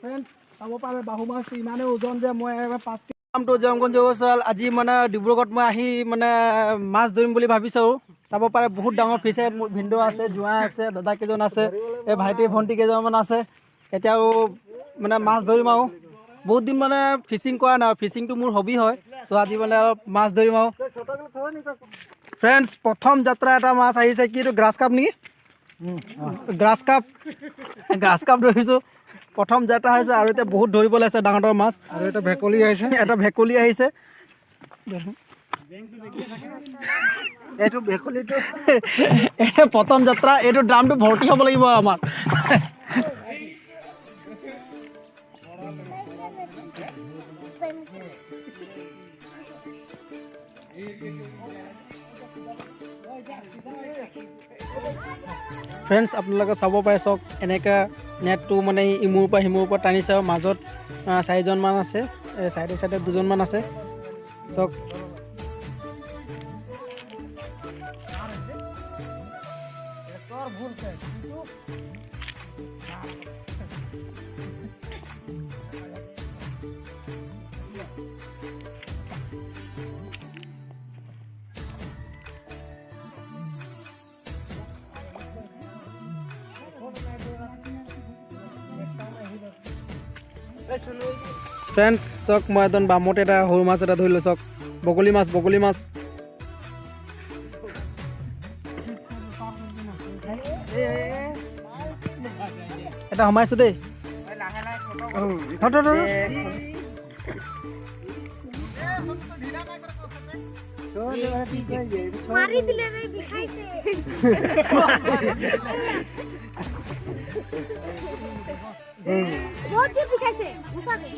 friends চাব পাৰে বাহু মাছ ইমানে ওজন যে মই 5 কেজি নামটো জয়মগঞ্জ জগছল আজি মানে ডিব্ৰুগড়ত মই আহি মানে মাছ ধৰিম বুলি ভাবিছোঁ চাব পাৰে বহুত ডাঙৰ ফিছে মোৰ ভিন্দ আছে জোঁৱাই আছে দাদা কেইজন আছে এই ভাইটি ভণ্টি কেইজনমান আছে এতিয়াও মানে মাছ ধৰিম আৰু বহুত দিন মানে ফিচিং কৰা নাই ফিচিংটো মোৰ হবি হয় চ' আজি মানে অলপ মাছ ধৰিম আৰু ফ্ৰেণ্ডছ প্ৰথম যাত্ৰা এটা মাছ আহিছে কি এইটো গ্ৰাছ কাপ নেকি গ্ৰাছ কাপ ধৰিছোঁ প্ৰথম যাত্ৰা হৈছে আৰু এতিয়া বহুত ধৰিবলৈ আছে ডাঙৰ ডাঙৰ মাছ আৰু এটা ভেকুলী আহিছে এইটো ভেকুলীটো এইটো প্ৰথম যাত্ৰা এইটো ড্ৰামটো ভৰ্তি হ'ব লাগিব আমাৰ ফ্ৰেণ্ডছ আপোনালোকে চাব পাৰে চাওক এনেকৈ নেটটো মানে ইমূৰ পৰা সিমূৰ পৰা টানিছে আৰু মাজত 4জনমান আছে চাইডে চাইডে 2জনমান আছে চাওক ফ্ৰেণ্ডছ চাওক মই এজন বামতে এটা সৰু মাছ এটা ধৰিলোঁ চাওক বগলী মাছ এটা সোমাইছোঁ দেই बहुत जी दिखाइছে উসাকে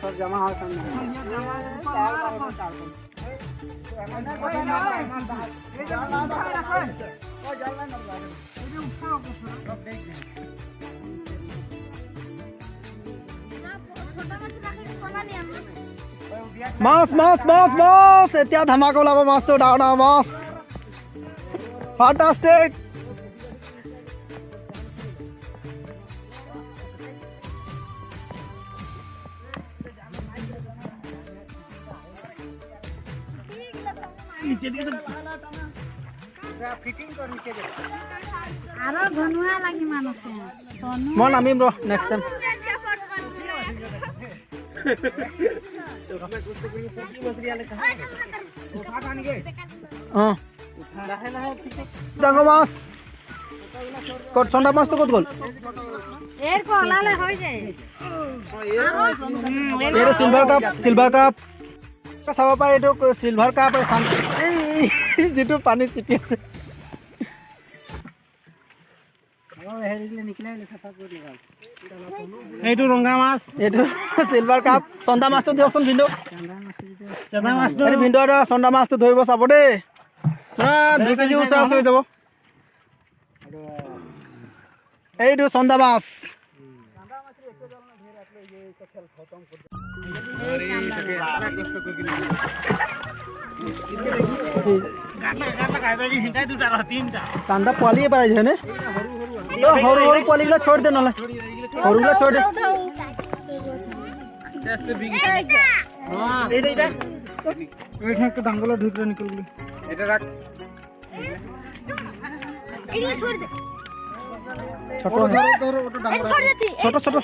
ধর জমা হয় মাছ এতিয়া ধামাকা ওলাব মাছটো ডাঙৰ ডাঙৰ মাছ ফান্টাষ্টিক মই নামিম ৰ নেক্সট টাইম ডাঙৰ মাছ ক'ত চন্দা মাছটো ক'ত গ'ল এইটো চিলভাৰ কাপ চাব পাৰে এইটো চিলভাৰ কাপ এই যিটো পানী চিটি আছে এইটো ৰঙা মাছ এইটো চিলভাৰ কাপ চন্দা মাছটো দিয়কচোন ভিন্দু ভিন্দু চন্দা মাছটো ধৰিব চাব দেই 2 কেজি ওচৰ হৈ যাব এইটো চন্দা মাছ চান্দা পোৱালিয়ে পাৰাইছে হয়নে সৰু সৰু পোৱালিগিলা छोड़ दे নহ'লে সৰুগিলা छोड़ दे ডাঙৰলৈ ধুই পেলাই নিকল বুলি এটা ৰাখ छोड़ दे ছোট ছোট ছোট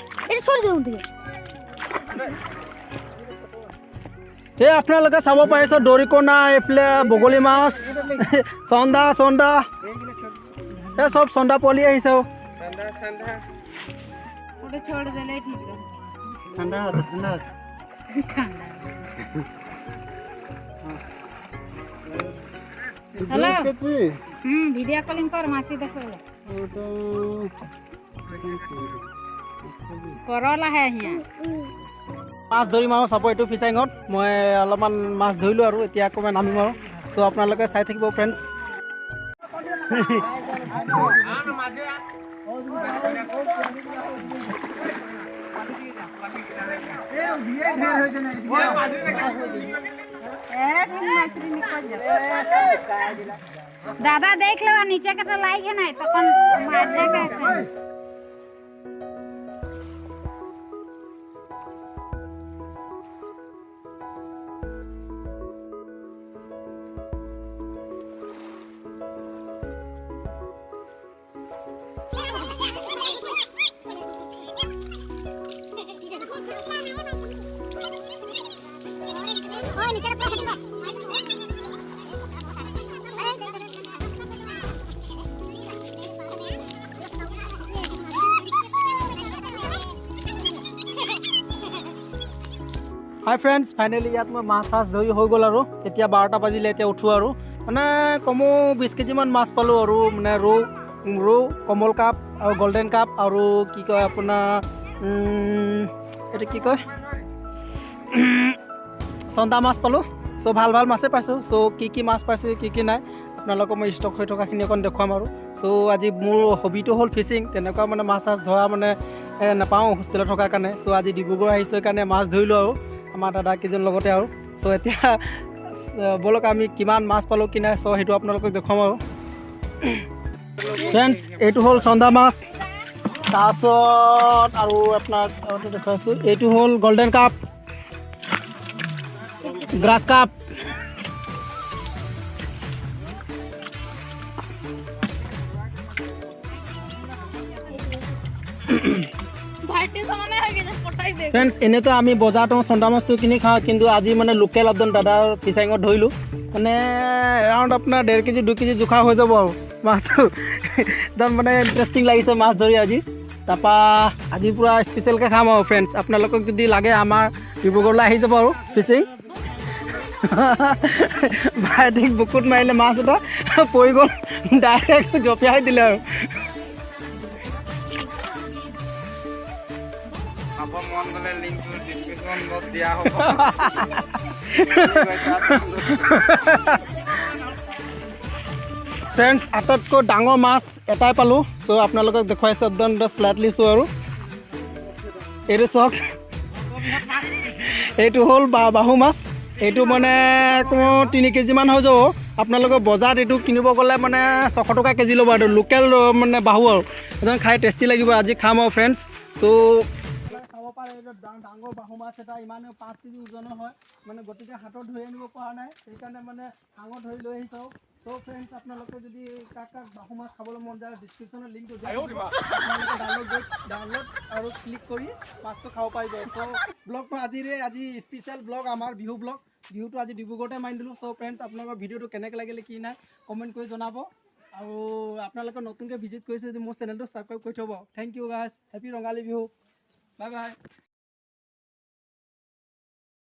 এই আপোনালোকে চাব পাৰিছে দৰিকণা এইফালে বগলী মাছ চন্দা চন্দা এই চব চন্দা পোৱালি আহিছে ভিডিও কলিং কৰ মাছি দেখো কৰলা হে হিয়া মাছ ধৰিম আৰু চাব এইটো ফিচাইঙত মই অলপমান মাছ ধৰিলোঁ আৰু এতিয়া আকৌ মই নামিম আৰু চ' আপোনালোকে চাই থাকিব ফ্ৰেণ্ডছ दादा देख लो नीचे का तो लाइक है ना तखन मार दे के হাই ফ্ৰেণ্ডছ ফাইনেলি ইয়াত মই মাছ চাছ ধৰি হৈ গ'ল আৰু এতিয়া 12টা বাজিলে এতিয়া উঠোঁ আৰু মানে কমো 20 কেজিমান মাছ পালোঁ আৰু মানে ৰৌ কমল কাপ আৰু গল্ডেন কাপ আৰু কি কয় আপোনাৰ এইটো কি কয় চন্দা মাছ পালোঁ চ' ভাল ভাল মাছে পাইছোঁ চ' কি মাছ পাইছোঁ কি নাই আপোনালোকক মই ষ্টক হৈ থকাখিনি অকণ দেখুৱাম আৰু চ' আজি মোৰ হবিটো হ'ল ফিচিং তেনেকুৱা মানে মাছ চাছ ধৰা মানে নাপাওঁ হোষ্টেলত থকাৰ কাৰণে চ' আজি ডিব্ৰুগড় আহিছোঁ সেইকাৰণে মাছ ধৰিলোঁ আৰু আমাৰ দাদা কেইজন লগতে আৰু চ' এতিয়া ব'লক আমি কিমান মাছ পালোঁ কি নাই চ' সেইটো আপোনালোকক দেখুৱাম আৰু ফ্ৰেণ্ডছ এইটো হ'ল চন্দা মাছ তাৰপিছত আৰু আপোনাক দেখুৱাইছোঁ এইটো হ'ল golden cup glass cup friends এনেতো আমি বজাৰত চন্দা মাছটো কিনি খাওঁ কিন্তু আজি মানে লোকেল একদম দাদাৰ ফিচাইঙত ধৰিলোঁ মানে এৰাউণ্ড আপোনাৰ 1.5 কেজি 2 কেজি জোখা হৈ যাব আৰু মাছটো একদম মানে ইণ্টাৰেষ্টিং লাগিছে মাছ ধৰি আজি তাৰপৰা আজি পূৰা স্পেচিয়েলকৈ খাম আৰু ফ্ৰেণ্ডছ আপোনালোকক যদি লাগে আমাৰ ডিব্ৰুগড়লৈ আহি যাব আৰু ফিচিং ভাইটিক বুকুত মাৰিলে মাছ এটা পৰি গ'ল ডাইৰেক্ট জঁপিয়াই দিলে আৰু ফ্ৰেণ্ডছ আটাইতকৈ ডাঙৰ মাছ এটাই পালোঁ চ' আপোনালোকক দেখুৱাইছোঁ একদম স্লাইটলি চ' আৰু এইটো চাওক এইটো হ'ল বাহু মাছ এইটো মানে 3 কেজিমান হৈ যাব আপোনালোকৰ বজাৰত এইটো কিনিব গ'লে মানে 600 টকা কেজি ল'ব এইটো লোকেল মানে বাহু আৰু একদম খাই টেষ্টি লাগিব আজি খাম আৰু ফ্ৰেণ্ডছ চ' চাব পাৰে এইটো ডাঙৰ বাহু মাছ এটা ইমানে 5 কেজি ওজনৰ হয় মানে গতিকে হাতত ধৰি আনিব পৰা নাই সেইকাৰণে মানে ডাঙৰ ধৰি লৈ আহিছোঁ চ' ফ্ৰেণ্ডছ আপোনালোকে যদি কাক বাহু মাছ খাবলৈ মন যায় ডিছক্ৰিপশ্যনত লিংকটো দিয়া আপোনালোকে ডাউনলোড আৰু ক্লিক কৰি মাছটো খাব পাৰিব চ' ব্লগটো আজি স্পেচিয়েল ব্লগ আমাৰ বিহুটো আজি ডিব্ৰুগড়তে মাৰি দিলোঁ চ' ফ্ৰেণ্ডছ আপোনালোকৰ ভিডিঅ'টো কেনেকৈ লাগিলে কি নাই কমেণ্ট কৰি জনাব আৰু আপোনালোকে নতুনকৈ ভিজিট কৰিছে যদি মোৰ চেনেলটো ছাবস্ক্ৰাইব কৰি থ'ব thank you guys happy Rongali Bihu bye by